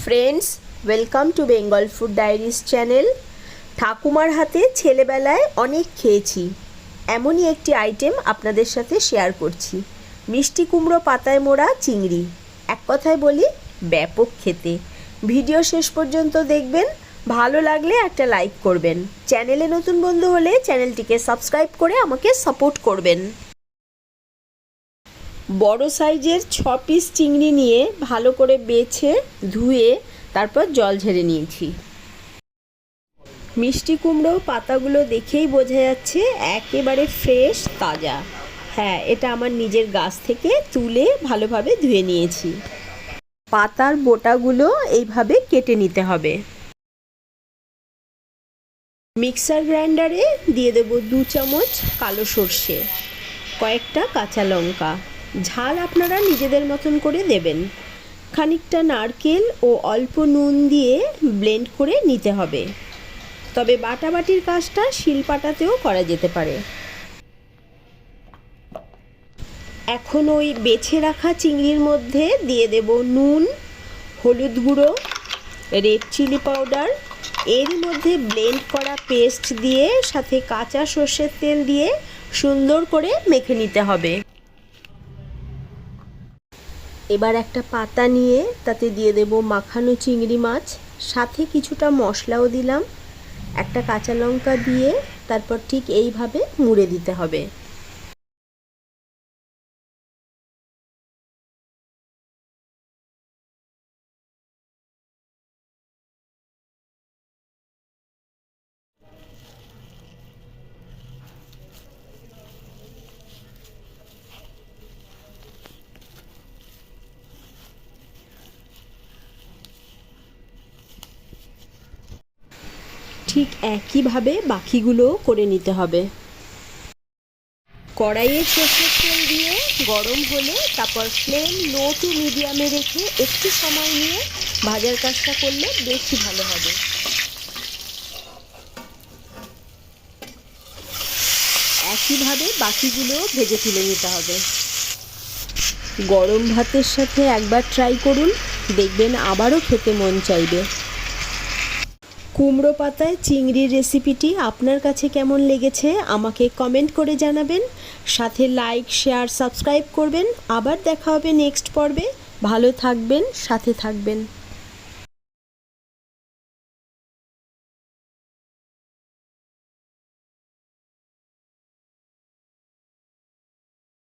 Friends, welcome to Bengal food diaries channel. ঠাকুমার হাতে ছেলেবেলায় অনেক খেয়েছি, এমনই একটি আইটেম আপনাদের সাথে শেয়ার করছি। মিষ্টি কুমড়ো পাতায় মোড়া চিংড়ি। এক কথায় বলি, ব্যাপক খেতে। ভিডিও শেষ পর্যন্ত দেখবেন, ভালো লাগলে একটা লাইক করবেন। চ্যানেলে নতুন বন্ধু হলে চ্যানেলটিকে সাবস্ক্রাইব করে আমাকে সাপোর্ট করবেন। বড় সাইজের 6 পিস চিংড়ি নিয়ে ভালো করে বেছে ধুয়ে তারপর জল ঝেড়ে নিয়েছি। মিষ্টি কুমড়ো পাতাগুলো দেখেই বোঝা যাচ্ছে একেবারে ফ্রেশ তাজা। হ্যাঁ, এটা আমার নিজের গাছ থেকে তুলে ভালোভাবে ধুয়ে নিয়েছি। পাতার বোটাগুলো এইভাবে কেটে নিতে হবে। মিক্সার গ্রাইন্ডারে দিয়ে দেব 2 চামচ কালো সর্ষে, কয়েকটা কাঁচা লঙ্কা। ঝাল আপনারা নিজেদের মতন করে দেবেন। খানিকটা নারকেল ও অল্প নুন দিয়ে ব্লেন্ড করে নিতে হবে। তবে বাটাবাটির কাজটা শিলপাটাতেও করা যেতে পারে। এখন ওই বেছে রাখা চিংড়ির মধ্যে দিয়ে দেব নুন, হলুদ গুঁড়ো, রেড চিলি পাউডার, এর মধ্যে ব্লেন্ড করা পেস্ট দিয়ে সাথে কাঁচা সর্ষের তেল দিয়ে সুন্দর করে মেখে নিতে হবে। এবার একটা পাতা নিয়ে তাতে দিয়ে দেব মাখানো চিংড়ি মাছ, সাথে কিছুটা মশলাও দিলাম। একটা কাঁচা লঙ্কা দিয়ে তারপর ঠিক এইভাবে মুড়ে দিতে হবে। ঠিক একইভাবে বাকিগুলোও করে নিতে হবে। কড়াইয়ে সর্ষের তেল দিয়ে গরম হলে তারপর ফ্লেম লো টু মিডিয়ামে রেখে একটু সময় নিয়ে ভাজার কাজটা করলে বেশি ভালো হবে। একইভাবে বাকিগুলোও ভেজে তুলে নিতে হবে। গরম ভাতের সাথে একবার ট্রাই করুন, দেখবেন আবারও খেতে মন চাইবে। কুমড়ো পাতায় চিংড়ির রেসিপিটি আপনার কাছে কেমন লেগেছে আমাকে কমেন্ট করে জানাবেন। সাথে লাইক, শেয়ার, সাবস্ক্রাইব করবেন। আবার দেখা হবে নেক্সট পর্বে। ভালো থাকবেন, সাথে থাকবেন।